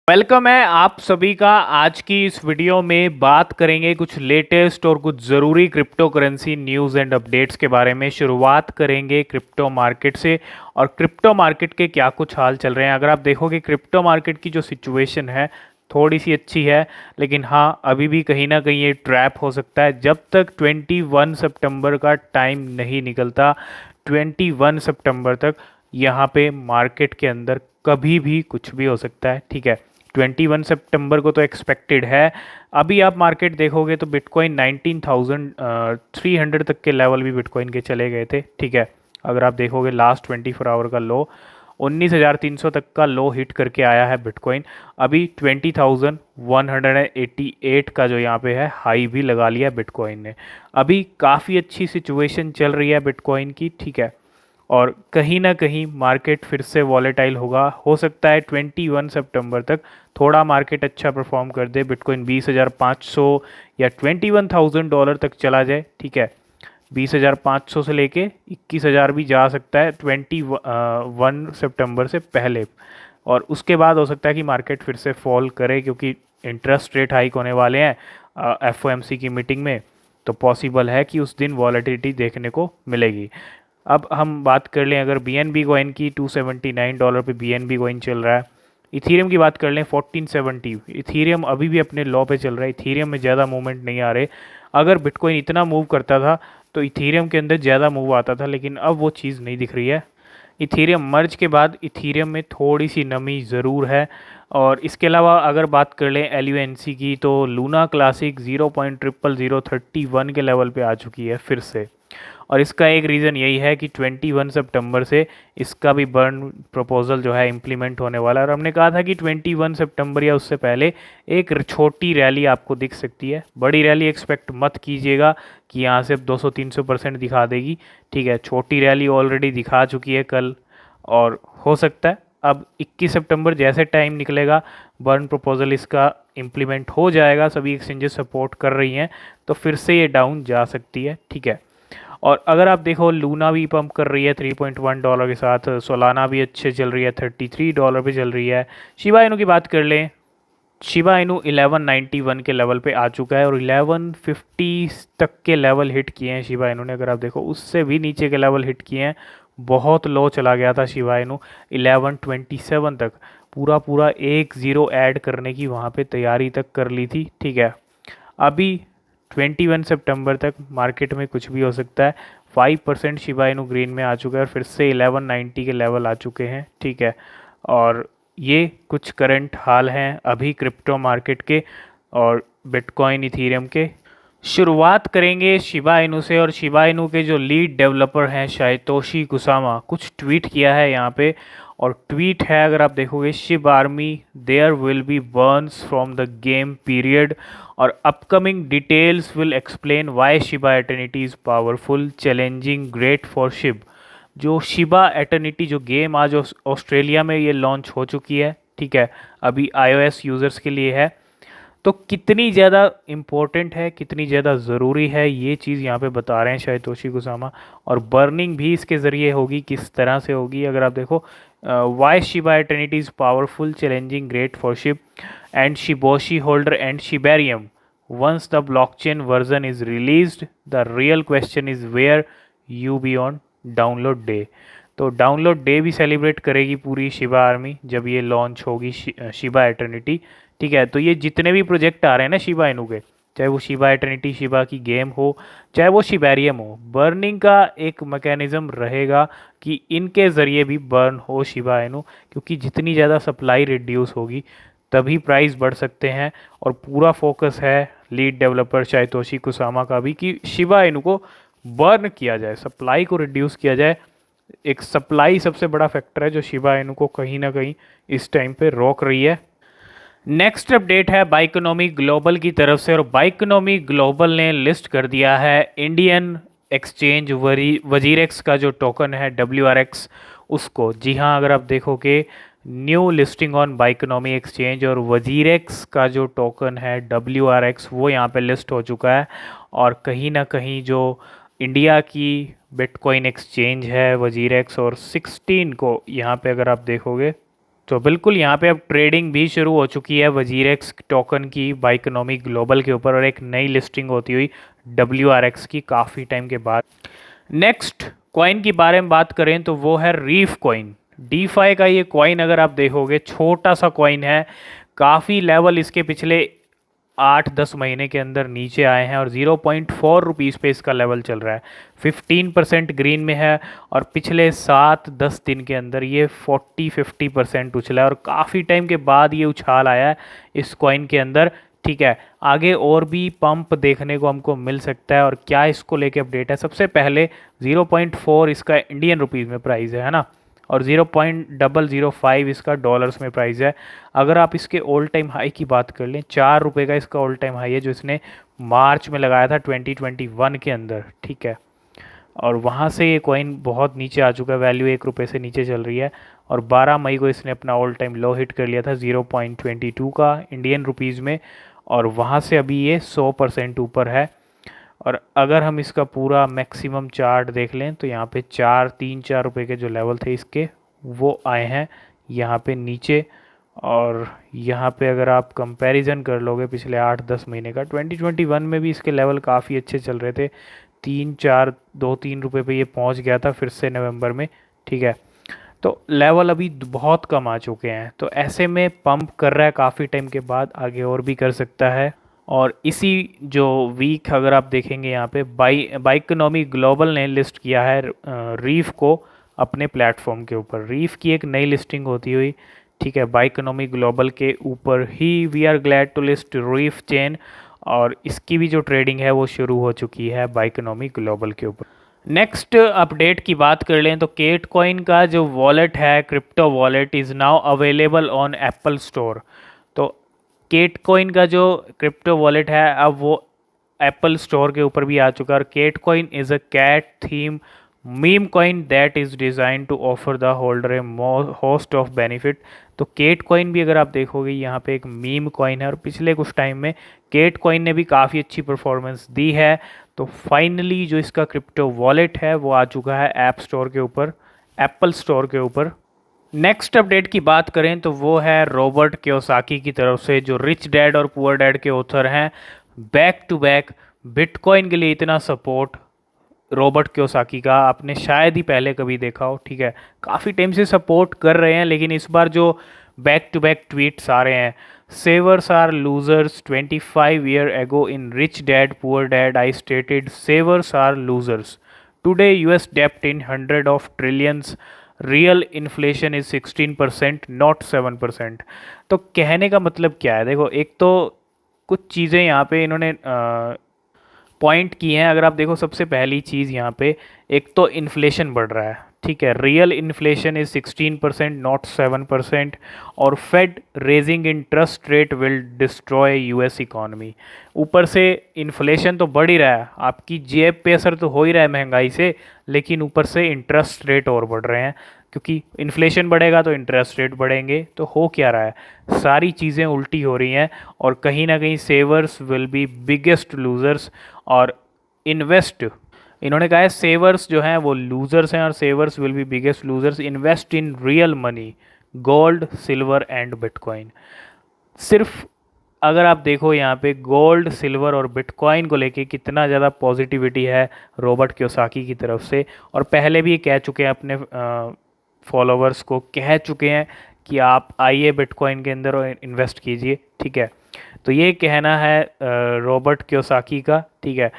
Welcome है आप सभी का। आज की इस वीडियो में बात करेंगे कुछ लेटेस्ट और कुछ ज़रूरी crypto currency news and updates के बारे में। शुरुआत करेंगे क्रिप्टो मार्केट से और क्रिप्टो मार्केट के क्या कुछ हाल चल रहे हैं। अगर आप देखोगे क्रिप्टो मार्केट की जो सिचुएशन है थोड़ी सी अच्छी है, लेकिन हाँ अभी भी कहीं ना कहीं ये ट्रैप हो सकता है जब तक 21 सितंबर का टाइम नहीं निकलता। 21 सितंबर तक यहाँ पे मार्केट के अंदर कभी भी कुछ भी हो सकता है, ठीक है। 21 सितंबर को तो एक्सपेक्टेड है। अभी आप मार्केट देखोगे तो बिटकॉइन 19,300 तक के लेवल भी बिटकॉइन के चले गए थे, ठीक है। अगर आप देखोगे लास्ट 24 आवर का लो 19,300 तक का लो हिट करके आया है बिटकॉइन। अभी 20,188 का जो यहाँ पे है हाई भी लगा लिया बिटकॉइन ने। अभी काफ़ी अच्छी सिचुएशन चल रही है बिटकॉइन की, ठीक है। और कहीं ना कहीं मार्केट फिर से वॉलेटाइल होगा, हो सकता है 21 सितंबर तक थोड़ा मार्केट अच्छा परफॉर्म कर दे, बिटकॉइन 20,500 या $21,000 तक चला जाए, ठीक है। 20,500 से लेके 21,000 भी जा सकता है 21 सितंबर से पहले। और उसके बाद हो सकता है कि मार्केट फिर से फॉल करे, क्योंकि इंटरेस्ट रेट हाइक होने वाले हैं एफओएमसी की मीटिंग में। तो पॉसिबल है कि उस दिन वॉलेटिलिटी देखने को मिलेगी। अब हम बात कर लें अगर बीएनबी कॉइन की, $279 पे बीएनबी कॉइन चल रहा है। इथीरियम की बात कर लें 1470। इथीरियम अभी भी अपने लॉ पे चल रहा है, इथीरियम में ज़्यादा मूवमेंट नहीं आ रहे। अगर बिटकॉइन इतना मूव करता था तो इथीरियम के अंदर ज़्यादा मूव आता था, लेकिन अब वो चीज़ नहीं दिख रही है। इथीरियम मर्ज के बाद इथीरियम में थोड़ी सी नमी ज़रूर है। और इसके अलावा अगर बात कर लें एलयूएनसी की, तो लूना क्लासिक 0.00031 के लेवल पे आ चुकी है फिर से। और इसका एक रीज़न यही है कि 21 सितंबर से इसका भी बर्न प्रपोजल जो है इम्प्लीमेंट होने वाला है। और हमने कहा था कि 21 सितंबर या उससे पहले एक छोटी रैली आपको दिख सकती है। बड़ी रैली एक्सपेक्ट मत कीजिएगा कि यहाँ से 200-300% दिखा देगी, ठीक है। छोटी रैली ऑलरेडी दिखा चुकी है कल, और हो सकता है अब 21 सितंबर जैसे टाइम निकलेगा बर्न प्रपोजल इसका इम्प्लीमेंट हो जाएगा, सभी एक्सचेंजेस सपोर्ट कर रही हैं, तो फिर से ये डाउन जा सकती है, ठीक है। और अगर आप देखो लूना भी पंप कर रही है $3.1 के साथ, सोलाना भी अच्छे चल रही है, $33 पे चल रही है। शिबा इनू की बात कर लें, शिबा इनू 1191 के लेवल पे आ चुका है और 1150 तक के लेवल हिट किए हैं शिबा इनू ने। अगर आप देखो उससे भी नीचे के लेवल हिट किए हैं, बहुत लो चला गया था शिबा इनू 1127 तक। पूरा पूरा 1 0 ऐड करने की वहाँ पे तैयारी तक कर ली थी, ठीक है। अभी 21 सितंबर तक मार्केट में कुछ भी हो सकता है। 5% शिबा इनू ग्रीन में आ चुका है और फिर से 1190 के लेवल आ चुके हैं, ठीक है। और ये कुछ करंट हाल हैं अभी क्रिप्टो मार्केट के और बिटकॉइन इथीरियम के। शुरुआत करेंगे शिबा इनू से, और शिबा इनू के जो लीड डेवलपर हैं शाइतोशी कुसामा, कुछ ट्वीट किया है यहाँ पे। और ट्वीट है अगर आप देखोगे, Shib army there will be burns from the game period और upcoming details will explain why Shiba Eternity is powerful challenging great for Shib. जो शिबा एटर्निटी जो गेम आज ऑस्ट्रेलिया में ये लॉन्च हो चुकी है, ठीक है। अभी iOS यूज़र्स के लिए है, तो कितनी ज़्यादा इम्पोर्टेंट है, कितनी ज़्यादा ज़रूरी है, ये चीज़ यहाँ पे बता रहे हैं शायतोशी कुसामा। और बर्निंग भी इसके ज़रिए होगी, किस तरह से होगी अगर आप देखो, why Shiba Eternity is powerful challenging great for Shib and Shiboshi holder and Shibarium once the blockchain version is released the real question is where you be on download day. तो डाउनलोड डे भी celebrate करेगी पूरी Shiba army जब ये launch होगी Shiba eternity, ठीक है। तो ये जितने भी प्रोजेक्ट आ रहे हैं ना शिबा इनू के, चाहे वो शिबा एटर्निटी शिबा की गेम हो, चाहे वो शिबेरियम हो, बर्निंग का एक मैकेनिज्म रहेगा कि इनके ज़रिए भी बर्न हो शिबा इनू, क्योंकि जितनी ज़्यादा सप्लाई रिड्यूस होगी तभी प्राइस बढ़ सकते हैं। और पूरा फोकस है लीड डेवलपर शाइतोशी कुसामा का भी कि शिबा इनू को बर्न किया जाए, सप्लाई को रिड्यूस किया जाए। एक सप्लाई सबसे बड़ा फैक्टर है जो शिबा इनू को कहीं ना कहीं इस टाइम पे रोक रही है। नेक्स्ट अपडेट है बाइकोनॉमी ग्लोबल की तरफ से, और बाइकोनॉमी ग्लोबल ने लिस्ट कर दिया है इंडियन एक्सचेंज वजीरेक्स का जो टोकन है WRX उसको। जी हाँ, अगर आप देखोगे न्यू लिस्टिंग ऑन बाइकोनॉमी एक्सचेंज और वजीरेक्स का जो टोकन है WRX वो यहाँ पे लिस्ट हो चुका है। और कहीं ना कहीं जो इंडिया की बिटकॉइन एक्सचेंज है वजीरेक्स, और 16 को यहाँ पे अगर आप देखोगे तो बिल्कुल यहाँ पे अब ट्रेडिंग भी शुरू हो चुकी है वजीरेक्स टोकन की बाइकोनॉमी ग्लोबल के ऊपर, और एक नई लिस्टिंग होती हुई WRX की काफ़ी टाइम के बाद। नेक्स्ट कॉइन की बारे में बात करें तो वो है रीफ कॉइन। डीफाई का ये कॉइन अगर आप देखोगे छोटा सा कॉइन है, काफ़ी लेवल इसके पिछले 8-10 महीने के अंदर नीचे आए हैं और 0.4 रुपीज़ पे इसका लेवल चल रहा है। 15% ग्रीन में है और पिछले 7-10 दिन के अंदर ये 40-50% उछला है और काफ़ी टाइम के बाद ये उछाल आया है इस कॉइन के अंदर। ठीक है, आगे और भी पंप देखने को हमको मिल सकता है। और क्या इसको लेके अपडेट है, सबसे पहले 0.4 इसका इंडियन रुपीज़ में प्राइस है ना, और 0.005 इसका डॉलर्स में प्राइस है। अगर आप इसके ऑल टाइम हाई की बात कर लें, 4 रुपये का इसका ऑल टाइम हाई है जो इसने मार्च में लगाया था 2021 के अंदर। ठीक है, और वहाँ से ये कॉइन बहुत नीचे आ चुका है, वैल्यू 1 रुपये से नीचे चल रही है। और 12 मई को इसने अपना ऑल टाइम लो हिट कर लिया था 0.22 का इंडियन रुपीज़ में, और वहाँ से अभी ये 100% ऊपर है। और अगर हम इसका पूरा मैक्सिमम चार्ट देख लें तो यहाँ पे 4-3-4 रुपये के जो लेवल थे इसके, वो आए हैं यहाँ पे नीचे। और यहाँ पे अगर आप कंपैरिजन कर लोगे पिछले 8-10 महीने का, 2021 में भी इसके लेवल काफ़ी अच्छे चल रहे थे, 3-4 2-3 रुपये पे ये पहुँच गया था फिर से नवंबर में। ठीक है, तो लेवल अभी बहुत कम आ चुके हैं, तो ऐसे में पंप कर रहा है काफ़ी टाइम के बाद, आगे और भी कर सकता है। और इसी जो वीक अगर आप देखेंगे यहाँ पे बाइकोनॉमी ग्लोबल ने लिस्ट किया है रीफ को अपने प्लेटफॉर्म के ऊपर। रीफ की एक नई लिस्टिंग होती हुई, ठीक है, बाइकोनॉमी ग्लोबल के ऊपर ही we are glad to list Reef chain, और इसकी भी जो ट्रेडिंग है वो शुरू हो चुकी है बाइकोनॉमी ग्लोबल के ऊपर। नेक्स्ट अपडेट की बात कर लें तो केट कॉइन का जो वॉलेट है, crypto wallet, is now available on Apple store. तो केट कॉइन का जो क्रिप्टो वॉलेट है अब वो एप्पल स्टोर के ऊपर भी आ चुका है। और cate coin is a cat theme meme coin that is design to offer the holder a host of benefit. तो केट कॉइन भी अगर आप देखोगे यहाँ पे एक मीम कॉइन है, और पिछले कुछ टाइम में केट कॉइन ने भी काफ़ी अच्छी परफॉर्मेंस दी है। तो फाइनली जो इसका क्रिप्टो वॉलेट है वो आ चुका है ऐप स्टोर के ऊपर, एप्पल स्टोर के ऊपर। नेक्स्ट अपडेट की बात करें तो वो है रॉबर्ट कियोसाकी की तरफ से, जो रिच डैड और पुअर डैड के ऑथर हैं। बैक टू बैक बिटकॉइन के लिए इतना सपोर्ट रॉबर्ट कियोसाकी का आपने शायद ही पहले कभी देखा हो। ठीक है, काफ़ी टाइम से सपोर्ट कर रहे हैं, लेकिन इस बार जो बैक टू बैक ट्वीट्स आ रहे हैं, savers are losers 25 year ago in Rich Dad Poor Dad I stated savers are losers. Today US debt in hundred of trillions, real inflation is 16% not 7%. तो कहने का मतलब क्या है, देखो एक तो कुछ चीज़ें यहाँ पे इन्होंने पॉइंट की हैं। अगर आप देखो सबसे पहली चीज़ यहाँ पे, एक तो इन्फ्लेशन बढ़ रहा है। ठीक है, रियल इन्फ्लेशन इज 16% नॉट 7%। और fed raising interest rate will destroy US economy. ऊपर से इन्फ्लेशन तो बढ़ ही रहा है, आपकी जेब पे असर तो हो ही रहा है महंगाई से, लेकिन ऊपर से इंटरेस्ट रेट और बढ़ रहे हैं, क्योंकि इन्फ्लेशन बढ़ेगा तो इंटरेस्ट रेट बढ़ेंगे। तो हो क्या रहा है, सारी चीज़ें उल्टी हो रही हैं, और कहीं ना कहीं सेवर्स विल बी बिगेस्ट लूजर्स। और इन्वेस्ट, इन्होंने कहा है सेवर्स जो हैं वो लूजर्स हैं और savers will be biggest losers. Invest in real money, gold, silver and bitcoin. सिर्फ अगर आप देखो यहाँ पे गोल्ड, सिल्वर और बिटकॉइन को लेके कितना ज़्यादा पॉजिटिविटी है रॉबर्ट कियोसाकी की तरफ से। और पहले भी ये कह चुके हैं अपने फॉलोवर्स को, कह चुके हैं कि आप आइए बिटकॉइन के अंदर और इन्वेस्ट कीजिए। ठीक है, तो ये कहना है रॉबर्ट कियोसाकी का। ठीक है,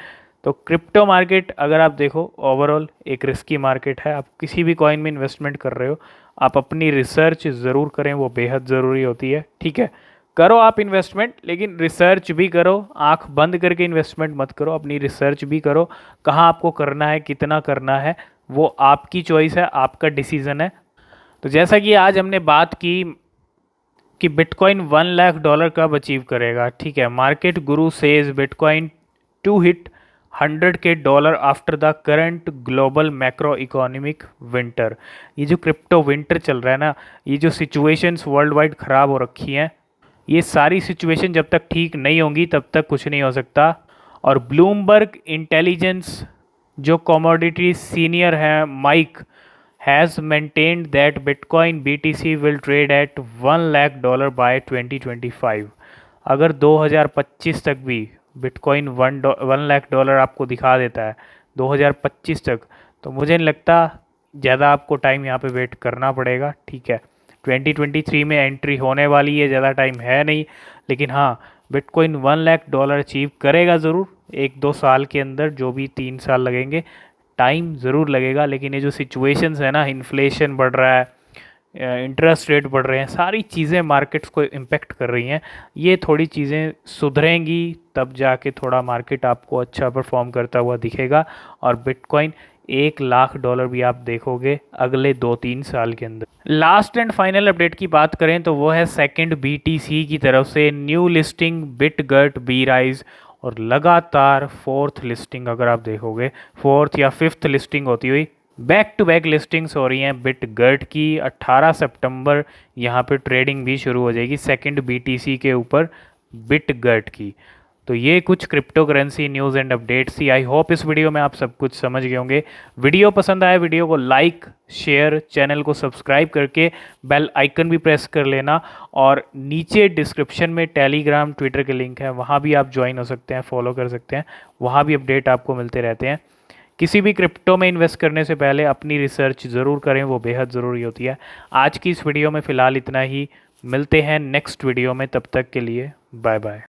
तो क्रिप्टो मार्केट अगर आप देखो ओवरऑल एक रिस्की मार्केट है। आप किसी भी कॉइन में इन्वेस्टमेंट कर रहे हो, आप अपनी रिसर्च ज़रूर करें, वो बेहद ज़रूरी होती है। ठीक है, करो आप इन्वेस्टमेंट, लेकिन रिसर्च भी करो, आंख बंद करके इन्वेस्टमेंट मत करो, अपनी रिसर्च भी करो। कहाँ आपको करना है, कितना करना है, वो आपकी चॉइस है, आपका डिसीज़न है। तो जैसा कि आज हमने बात की कि बिटकॉइन $1 लाख कब अचीव करेगा। ठीक है, market guru says bitcoin to hit $100K after the current global macro economic winter. ये जो क्रिप्टो विंटर चल रहा है ना, ये जो सिचुएशंस वर्ल्ड वाइड ख़राब हो रखी हैं, ये सारी सिचुएशन जब तक ठीक नहीं होंगी तब तक कुछ नहीं हो सकता। और ब्लूमबर्ग इंटेलिजेंस जो कमोडिटी सीनियर हैं Mike has maintained that bitcoin BTC will trade at $1 lakh by 2025। अगर 2025 तक भी बिटकॉइन $1 लाख आपको दिखा देता है 2025 तक, तो मुझे नहीं लगता ज़्यादा आपको टाइम यहाँ पे वेट करना पड़ेगा। ठीक है, 2023 में एंट्री होने वाली है, ज़्यादा टाइम है नहीं। लेकिन हाँ, बिटकॉइन $1 लाख अचीव करेगा ज़रूर 1-2 साल के अंदर, जो भी 3 साल लगेंगे, टाइम ज़रूर लगेगा। लेकिन ये जो सिचुएशंस है ना, इन्फ्लेशन बढ़ रहा है, इंटरेस्ट रेट बढ़ रहे हैं, सारी चीज़ें मार्केट्स को इम्पेक्ट कर रही हैं। ये थोड़ी चीज़ें सुधरेंगी तब जाके थोड़ा मार्केट आपको अच्छा परफॉर्म करता हुआ दिखेगा, और बिटकॉइन $1 लाख भी आप देखोगे अगले 2-3 साल के अंदर। लास्ट एंड फाइनल अपडेट की बात करें तो वो है सेकंड BTC की तरफ से न्यू लिस्टिंग बिटगट BRISE, और लगातार फोर्थ लिस्टिंग, अगर आप देखोगे फोर्थ या फिफ्थ लिस्टिंग होती हुई बैक टू बैक लिस्टिंग्स हो रही हैं बिटगट की। 18 सितंबर यहाँ पे ट्रेडिंग भी शुरू हो जाएगी सेकंड BTC के ऊपर बिटगट की। तो ये कुछ cryptocurrency news and updates थी। आई होप इस वीडियो में आप सब कुछ समझ गए होंगे। वीडियो पसंद आए, वीडियो को लाइक शेयर, चैनल को सब्सक्राइब करके बेल आइकन भी प्रेस कर लेना, और नीचे डिस्क्रिप्शन में टेलीग्राम ट्विटर के लिंक है, वहाँ भी आप ज्वाइन हो सकते हैं, फॉलो कर सकते हैं, वहाँ भी अपडेट आपको मिलते रहते हैं। किसी भी क्रिप्टो में इन्वेस्ट करने से पहले अपनी रिसर्च ज़रूर करें, वो बेहद ज़रूरी होती है। आज की इस वीडियो में फ़िलहाल इतना ही, मिलते हैं नेक्स्ट वीडियो में, तब तक के लिए बाय बाय।